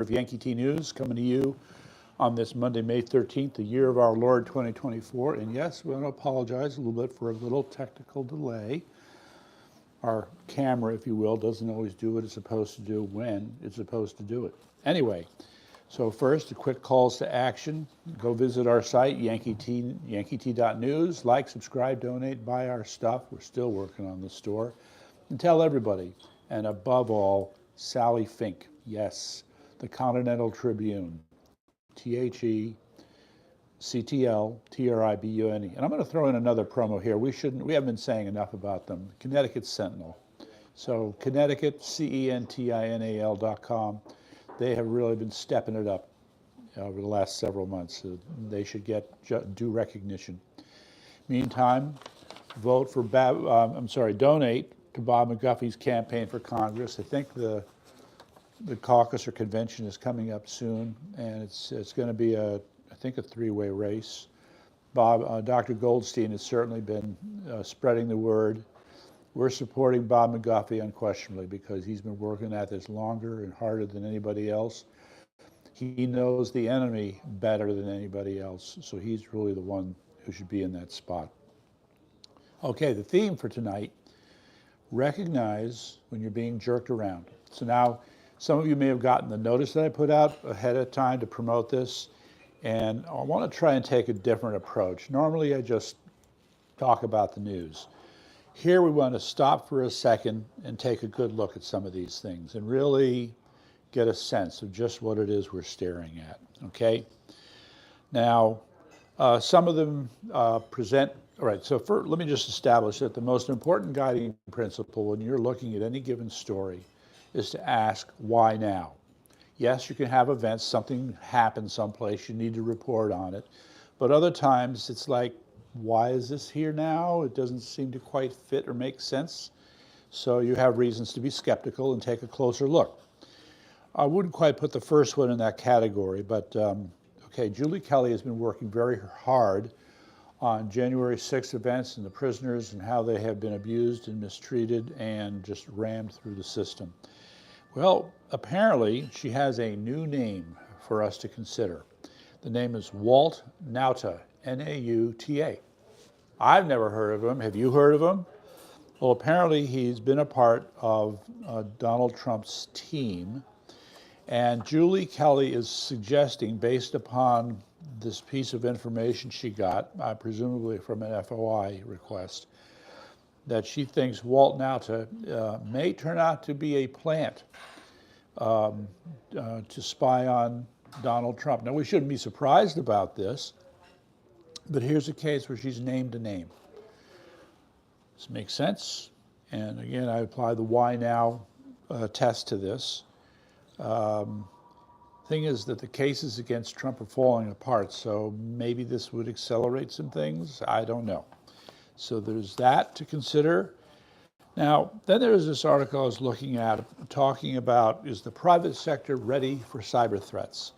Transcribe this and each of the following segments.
of Yankee T News, coming to you on this Monday, May 13th, the year of our Lord 2024. And yes, we want to apologize a little bit for a little technical delay. Our camera, if you will, doesn't always do what it's supposed to do when it's supposed to do it. Anyway, so first, a quick calls to action. Go visit our site, yankeet.news. Like, subscribe, donate, buy our stuff. We're still working on the store. And tell everybody, and above all, Sally Fink, yes, the Continental Tribune, THECTLTRIBUNE. And I'm going to throw in another promo here. We haven't been saying enough about them. Connecticut Sentinel. So Connecticut, CENTINAL.com. They have really been stepping it up over the last several months. They should get due recognition. Meantime, donate to Bob McGuffey's campaign for Congress. I think the caucus or convention is coming up soon, and it's going to be I think a three-way race. Dr. Goldstein has certainly been spreading the word. We're supporting Bob McGuffey unquestionably because he's been working at this longer and harder than anybody else. He knows the enemy better than anybody else, so he's really the one who should be in that spot. Okay, the theme for tonight, recognize when you're being jerked around. So now, some of you may have gotten the notice that I put out ahead of time to promote this, and I want to try and take a different approach. Normally, I just talk about the news. Here, we want to stop for a second and take a good look at some of these things and really get a sense of just what it is we're staring at, okay? Now, some of them present. All right, so let me just establish that the most important guiding principle when you're looking at any given story is to ask, why now? Yes, you can have events, something happens someplace, you need to report on it. But other times it's like, why is this here now? It doesn't seem to quite fit or make sense. So you have reasons to be skeptical and take a closer look. I wouldn't quite put the first one in that category, but okay, Julie Kelly has been working very hard on January 6th events and the prisoners and how they have been abused and mistreated and just rammed through the system. Well, apparently she has a new name for us to consider. The name is Walt Nauta, N-A-U-T-A. I've never heard of him. Have you heard of him? Well, apparently he's been a part of Donald Trump's team. And Julie Kelly is suggesting, based upon this piece of information she got, presumably from an FOI request, that she thinks Walt Nauta may turn out to be a plant to spy on Donald Trump. Now, we shouldn't be surprised about this, but here's a case where she's named a name. This makes sense. And again, I apply the why now test to this. Thing is that the cases against Trump are falling apart, so maybe this would accelerate some things. I don't know. So there's that to consider. Now, then there's this article I was looking at talking about, is the private sector ready for cyber threats?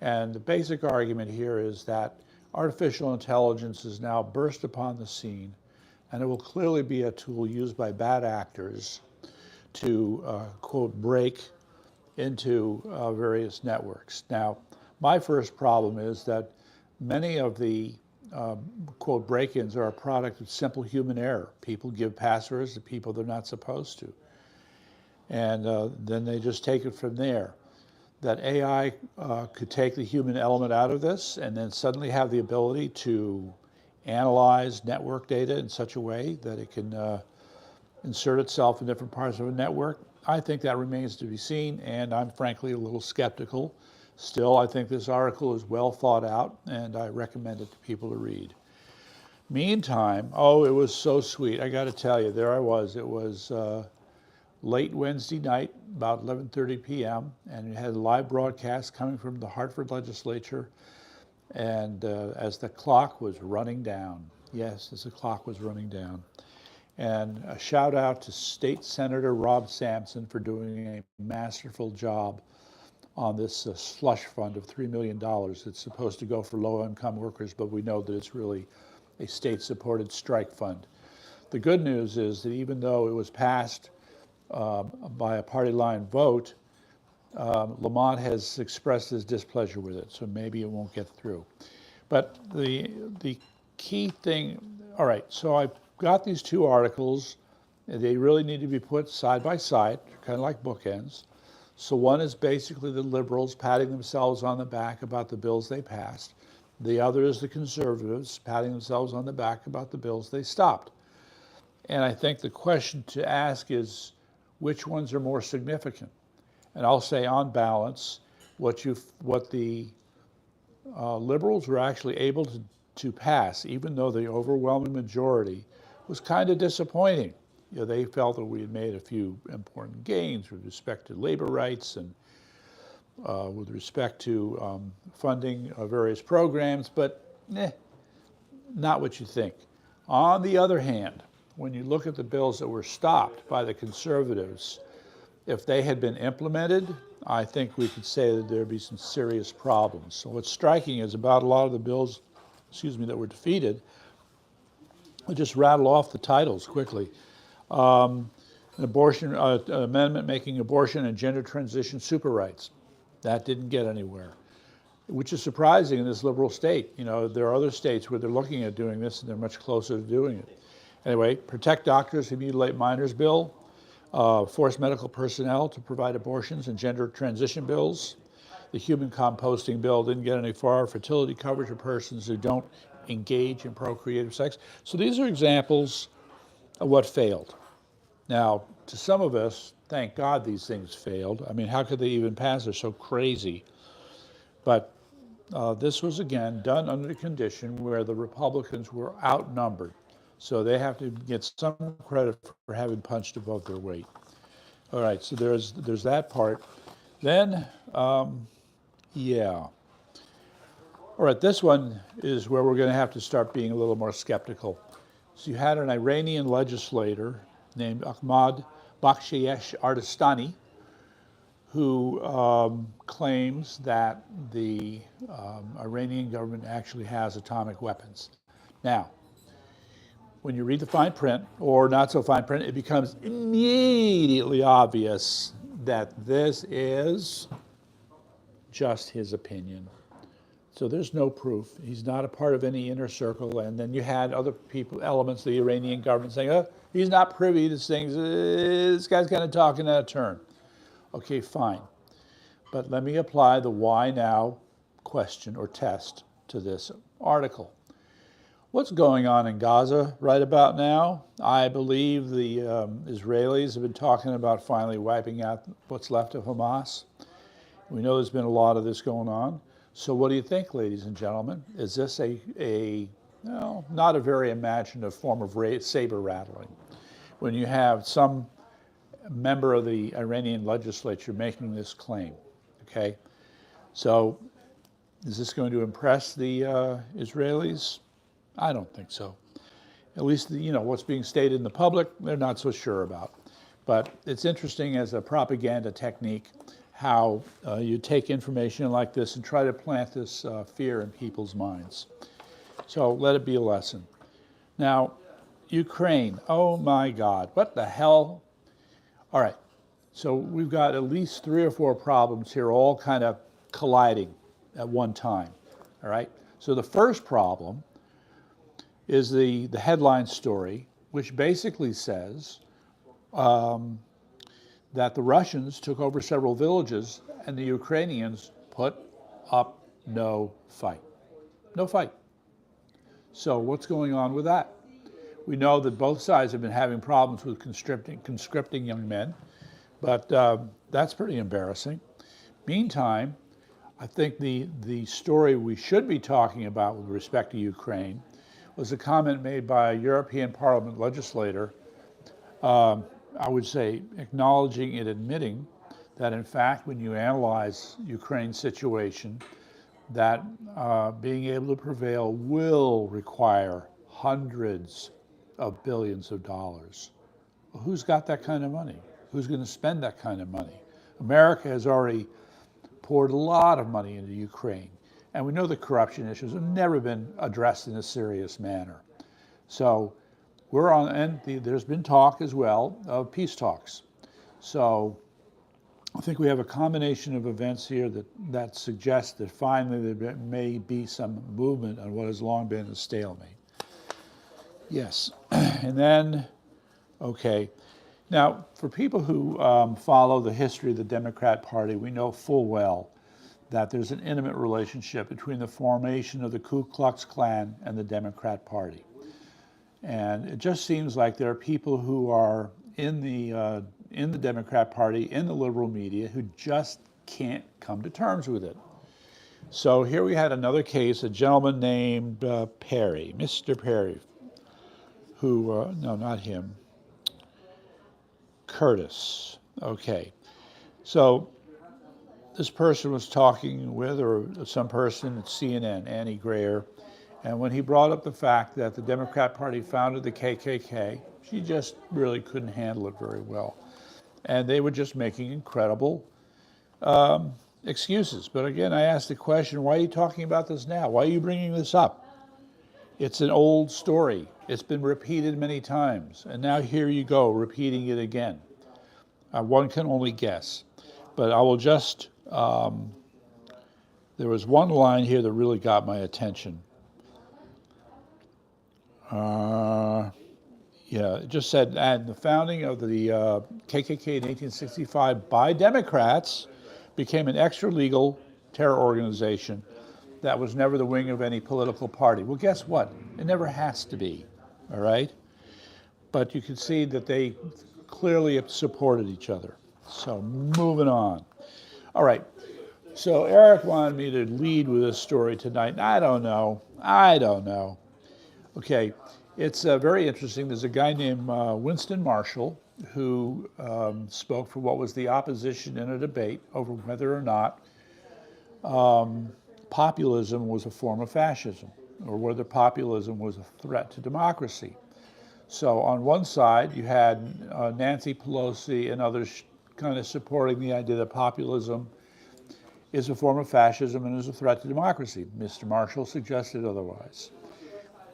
And the basic argument here is that artificial intelligence has now burst upon the scene, and it will clearly be a tool used by bad actors to, quote, break into various networks. Now, my first problem is that many of the quote break-ins are a product of simple human error. People give passwords to people they're not supposed to. And then they just take it from there. That AI could take the human element out of this and then suddenly have the ability to analyze network data in such a way that it can insert itself in different parts of a network. I think that remains to be seen, and I'm frankly a little skeptical. Still, I think this article is well thought out, and I recommend it to people to read. Meantime, oh, it was so sweet. I got to tell you, there I was. It was late Wednesday night, about 11:30 p.m., and it had a live broadcast coming from the Hartford legislature, and as the clock was running down, yes, as the clock was running down, and a shout out to State Senator Rob Sampson for doing a masterful job on this slush fund of $3 million. It's supposed to go for low-income workers, but we know that it's really a state-supported strike fund. The good news is that even though it was passed by a party line vote, Lamont has expressed his displeasure with it, so maybe it won't get through. But the key thing, all right, so I've got these two articles. They really need to be put side by side, kind of like bookends. So one is basically the liberals patting themselves on the back about the bills they passed. The other is the conservatives patting themselves on the back about the bills they stopped. And I think the question to ask is, which ones are more significant? And I'll say on balance, what the liberals were actually able to pass, even though the overwhelming majority was kind of disappointing. You know, they felt that we had made a few important gains with respect to labor rights and with respect to funding various programs, but not what you think. On the other hand, when you look at the bills that were stopped by the conservatives, if they had been implemented, I think we could say that there'd be some serious problems. So what's striking is about a lot of the bills, that were defeated. I'll just rattle off the titles quickly. An amendment making abortion and gender transition super rights. That didn't get anywhere, which is surprising in this liberal state. You know, there are other states where they're looking at doing this and they're much closer to doing it. Anyway, protect doctors who mutilate minors bill, force medical personnel to provide abortions and gender transition bills. The human composting bill didn't get any far. Fertility coverage for persons who don't engage in procreative sex. So these are examples of what failed. Now, to some of us, thank God these things failed. I mean, how could they even pass? They're so crazy. But this was, again, done under the condition where the Republicans were outnumbered. So they have to get some credit for having punched above their weight. All right, so there's that part. Then, yeah. All right, this one is where we're going to have to start being a little more skeptical. So you had an Iranian legislator named Ahmad Bakshiyesh Ardestani, who claims that the Iranian government actually has atomic weapons. Now, when you read the fine print, or not so fine print, it becomes immediately obvious that this is just his opinion. So there's no proof. He's not a part of any inner circle. And then you had other people, elements of the Iranian government saying, oh, he's not privy to things. This guy's kind of talking out of turn. Okay, fine. But let me apply the why now question or test to this article. What's going on in Gaza right about now? I believe the Israelis have been talking about finally wiping out what's left of Hamas. We know there's been a lot of this going on. So what do you think, ladies and gentlemen? Is this not a very imaginative form of saber rattling? When you have some member of the Iranian legislature making this claim, okay? So is this going to impress the Israelis? I don't think so. At least, what's being stated in the public, they're not so sure about. But it's interesting as a propaganda technique how you take information like this and try to plant this fear in people's minds. So let it be a lesson. Now, Ukraine, oh my God, what the hell? All right, so we've got at least 3 or 4 problems here all kind of colliding at one time, all right? So the first problem is the headline story, which basically says that the Russians took over several villages and the Ukrainians put up no fight. No fight. So what's going on with that? We know that both sides have been having problems with conscripting young men, but that's pretty embarrassing. Meantime, I think the story we should be talking about with respect to Ukraine was a comment made by a European Parliament legislator, I would say acknowledging and admitting that in fact when you analyze Ukraine's situation, that being able to prevail will require hundreds of billions of dollars. Well, who's got that kind of money? Who's going to spend that kind of money? America has already poured a lot of money into Ukraine. And we know the corruption issues have never been addressed in a serious manner. So and there's been talk as well of peace talks. So I think we have a combination of events here that suggests that finally there may be some movement on what has long been a stalemate. Yes, and then, okay. Now, for people who follow the history of the Democrat Party, we know full well that there's an intimate relationship between the formation of the Ku Klux Klan and the Democrat Party. And it just seems like there are people who are in the Democrat Party, in the liberal media, who just can't come to terms with it. So here we had another case, a gentleman named Perry, Mr. Perry, who, no, not him, Curtis. Okay. So this person was talking with, or some person at CNN, Annie Grayer, and when he brought up the fact that the Democrat Party founded the KKK, she just really couldn't handle it very well. And they were just making incredible excuses. But again, I asked the question, why are you talking about this now? Why are you bringing this up? It's an old story. It's been repeated many times. And now here you go, repeating it again. One can only guess. But I will just, there was one line here that really got my attention. Yeah, it just said, and the founding of the KKK in 1865 by Democrats became an extra-legal terror organization that was never the wing of any political party. Well, guess what? It never has to be, all right? But you can see that they clearly supported each other. So moving on. All right, so Eric wanted me to lead with this story tonight. I don't know. Okay, it's very interesting. There's a guy named Winston Marshall who spoke for what was the opposition in a debate over whether or not populism was a form of fascism, or whether populism was a threat to democracy. So on one side, you had Nancy Pelosi and others kind of supporting the idea that populism is a form of fascism and is a threat to democracy. Mr. Marshall suggested otherwise.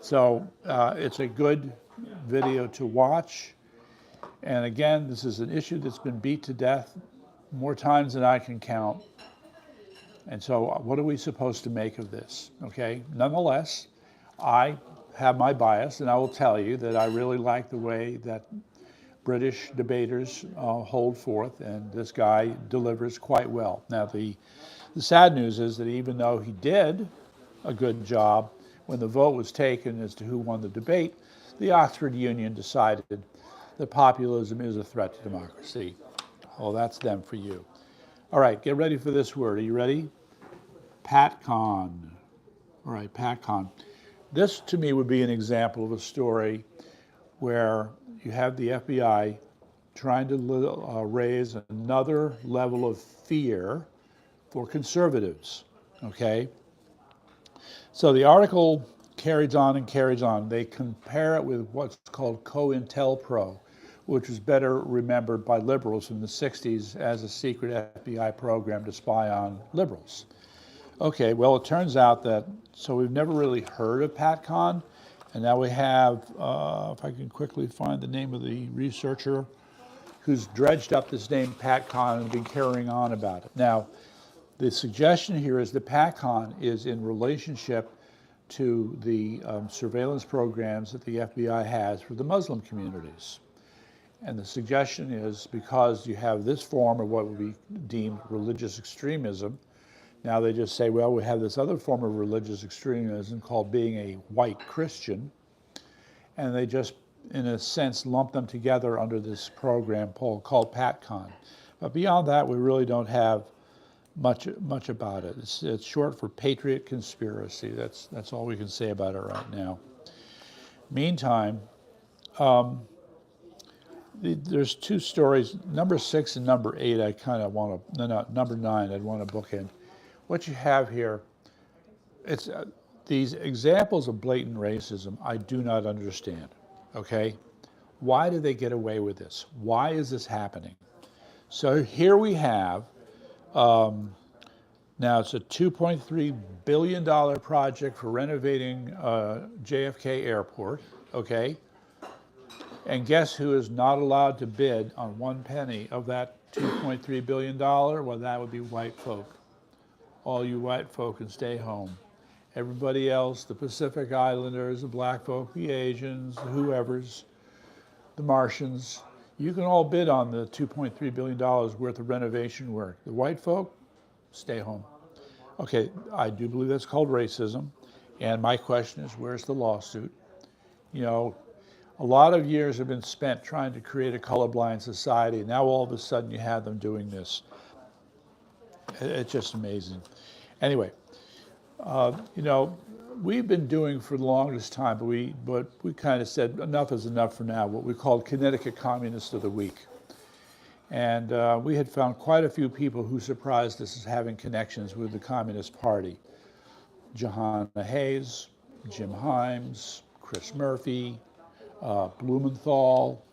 So it's a good video to watch. And again, this is an issue that's been beat to death more times than I can count. And so what are we supposed to make of this? Okay, nonetheless, I have my bias, and I will tell you that I really like the way that British debaters hold forth, and this guy delivers quite well. Now, the sad news is that even though he did a good job, when the vote was taken as to who won the debate, the Oxford Union decided that populism is a threat to democracy. Oh, that's them for you. All right, get ready for this word. Are you ready? PatCon. All right, PatCon. This, to me, would be an example of a story where you have the FBI trying to raise another level of fear for conservatives, okay? So the article carries on and carries on. They compare it with what's called COINTELPRO, which was better remembered by liberals in the 60s as a secret FBI program to spy on liberals. Okay, well, it turns out that, so we've never really heard of PatCon, and now we have, if I can quickly find the name of the researcher who's dredged up this name PatCon and been carrying on about it. Now, the suggestion here is that PatCon is in relationship to the surveillance programs that the FBI has for the Muslim communities. And the suggestion is because you have this form of what would be deemed religious extremism, now they just say, well, we have this other form of religious extremism called being a white Christian, and they just, in a sense, lump them together under this program called PatCon. But beyond that, we really don't have much about it. It's short for Patriot Conspiracy. That's all we can say about it right now. Meantime, there's two stories, number 6 and number 8. I kind of want to, no, number 9. I'd want to bookend. What you have here, it's these examples of blatant racism. I do not understand. Okay, why do they get away with this? Why is this happening? So here we have. Now it's a $2.3 billion project for renovating JFK Airport, okay? And guess who is not allowed to bid on 1 penny of that $2.3 billion, well, that would be white folk. All you white folk can stay home. Everybody else, the Pacific Islanders, the black folk, the Asians, the whoever's, the Martians, you can all bid on the $2.3 billion worth of renovation work. The white folk, stay home. Okay, I do believe that's called racism. And my question is, where's the lawsuit? You know, a lot of years have been spent trying to create a colorblind society. Now all of a sudden you have them doing this. It's just amazing. Anyway, you know, we've been doing for the longest time, but we kind of said enough is enough for now, what we called Connecticut Communist of the Week. And we had found quite a few people who surprised us as having connections with the Communist Party. Johanna Hayes, Jim Himes, Chris Murphy, Blumenthal,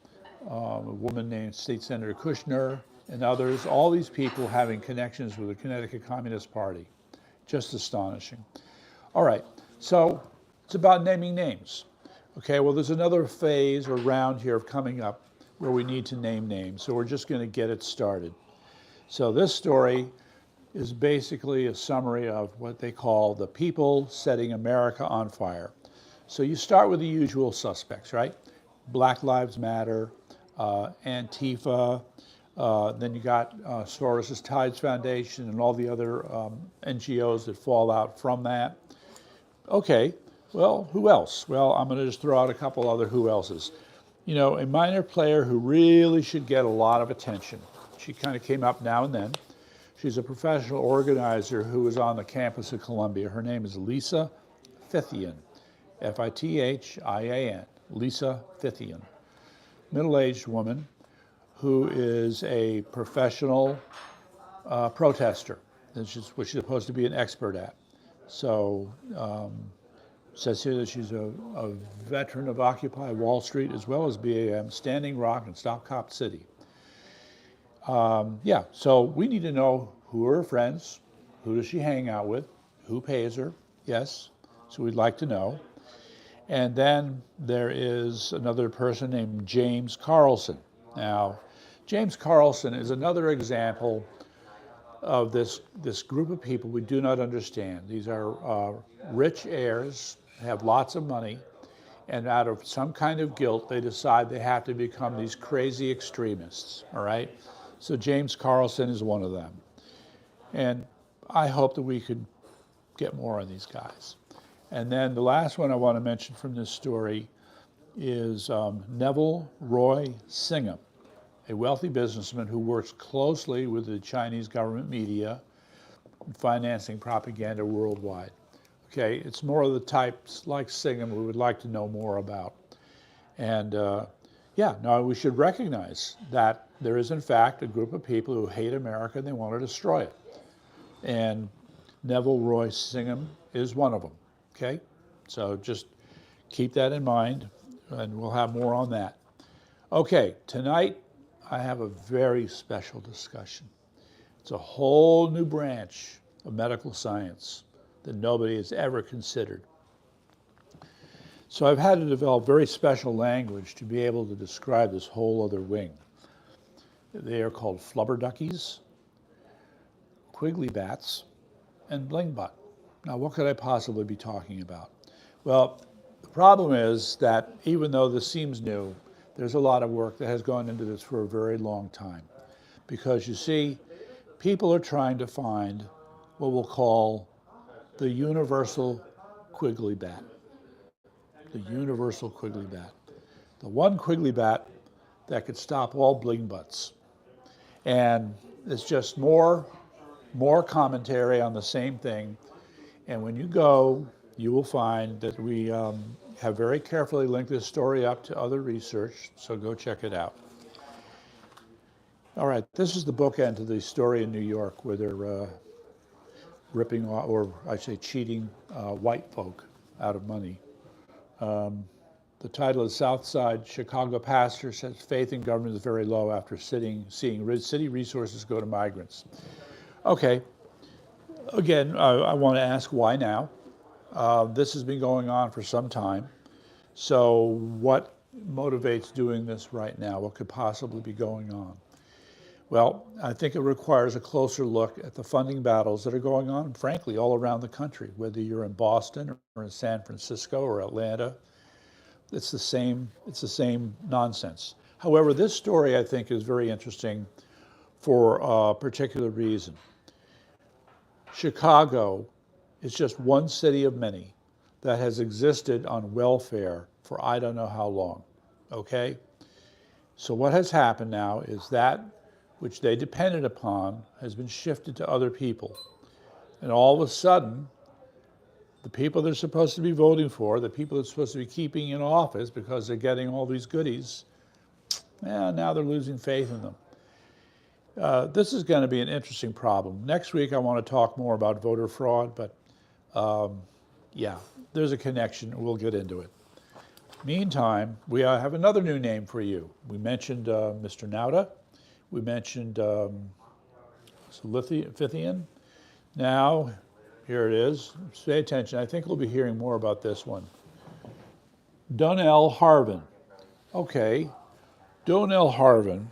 a woman named State Senator Kushner, and others, all these people having connections with the Connecticut Communist Party. Just astonishing. All right, so it's about naming names. Okay, well, there's another phase or round here coming up where we need to name names, so we're just going to get it started. So this story is basically a summary of what they call the people setting America on fire. So you start with the usual suspects, right? Black Lives Matter, Antifa, then you got Soros's Tides Foundation and all the other NGOs that fall out from that. Okay, well, who else? Well, I'm going to just throw out a couple other who else's. You know, a minor player who really should get a lot of attention. She kind of came up now and then. She's a professional organizer who is on the campus of Columbia. Her name is Lisa Fithian, F-I-T-H-I-A-N, Lisa Fithian. Middle-aged woman who is a professional protester. This is what she's supposed to be an expert at. So says here that she's a veteran of Occupy Wall Street as well as BAM, Standing Rock, and Stop Cop City. Yeah, so we need to know who are her friends, who does she hang out with, who pays her, yes, so we'd like to know. And then there is another person named James Carlson. Now, James Carlson is another example of this group of people we do not understand. These are rich heirs, have lots of money, and out of some kind of guilt, they decide they have to become these crazy extremists, all right? So James Carlson is one of them. And I hope that we could get more on these guys. And then the last one I want to mention from this story is Neville Roy Singham, a wealthy businessman who works closely with the Chinese government media, financing propaganda worldwide. Okay, it's more of the types like Singham we would like to know more about. And yeah, now we should recognize that there is in fact a group of people who hate America and they want to destroy it. And Neville Roy Singham is one of them, okay? So just keep that in mind and we'll have more on that. Okay, tonight I have a very special discussion. It's a whole new branch of medical science that nobody has ever considered. So I've had to develop very special language to be able to describe this whole other wing. They are called flubberduckies, quiggly bats, and blingbutt. Now, what could I possibly be talking about? Well, the problem is that even though this seems new, there's a lot of work that has gone into this for a very long time. Because you see, people are trying to find what we'll call the universal quiggly bat. The universal quiggly bat. The one quiggly bat that could stop all blingbutts. And it's just more commentary on the same thing. And when you go, you will find that we have very carefully linked this story up to other research, so go check it out. All right, this is the bookend to the story in New York where they're ripping off, or I say cheating, white folk out of money. The title is Southside Chicago Pastor Says Faith in Government is Very Low After Seeing City Resources Go to Migrants. Okay, again, I want to ask why now? This has been going on for some time. So what motivates doing this right now? What could possibly be going on? Well, I think it requires a closer look at the funding battles that are going on, frankly, all around the country, whether you're in Boston or in San Francisco or Atlanta. It's the same nonsense. However, this story I think is very interesting for a particular reason. Chicago is just one city of many that has existed on welfare for I don't know how long, okay? So what has happened now is that which they depended upon has been shifted to other people. And all of a sudden, the people they're supposed to be voting for, the people they're supposed to be keeping in office because they're getting all these goodies, now they're losing faith in them. This is going to be an interesting problem. Next week, I want to talk more about voter fraud, but yeah, there's a connection. We'll get into it. Meantime, we have another new name for you. We mentioned Mr. Nauta. We mentioned Lithian. Now, here it is. Pay attention. I think we'll be hearing more about this one. Donnell Harvin. Okay, Donnell Harvin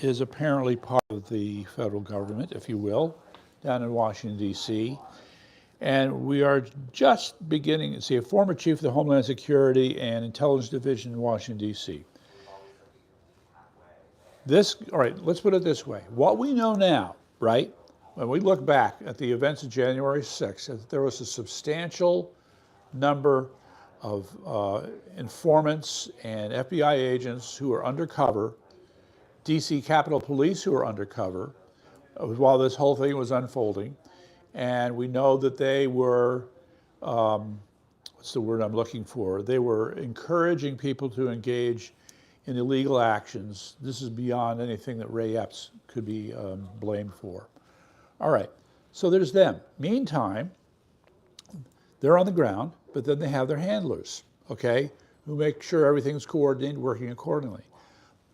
is apparently part of the federal government, if you will, down in Washington, D.C. And we are just beginning to see a former chief of the Homeland Security and Intelligence Division in Washington, D.C. All right, let's put it this way. What we know now, right, when we look back at the events of January 6th, there was a substantial number of informants and FBI agents who were undercover, DC Capitol Police who were undercover while this whole thing was unfolding. And we know that they were, what's the word I'm looking for? They were encouraging people to engage in illegal actions. This is beyond anything that Ray Epps could be blamed for. All right, so there's them. Meantime, they're on the ground, but then they have their handlers, okay, who make sure everything's coordinated, working accordingly.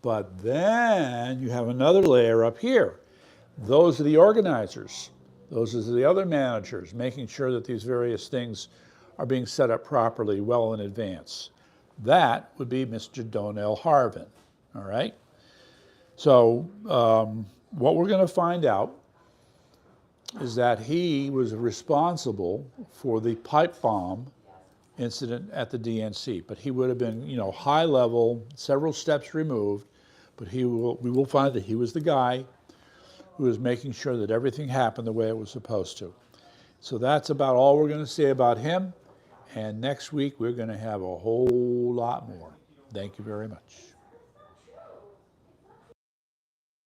But then you have another layer up here. Those are the organizers. Those are the other managers, making sure that these various things are being set up properly well in advance. That would be Mr. Donnell Harvin, all right? So what we're going to find out is that he was responsible for the pipe bomb incident at the DNC, but he would have been, high level, several steps removed, but we will find that he was the guy who was making sure that everything happened the way it was supposed to. So that's about all we're going to say about him. And next week, we're going to have a whole lot more. Thank you very much.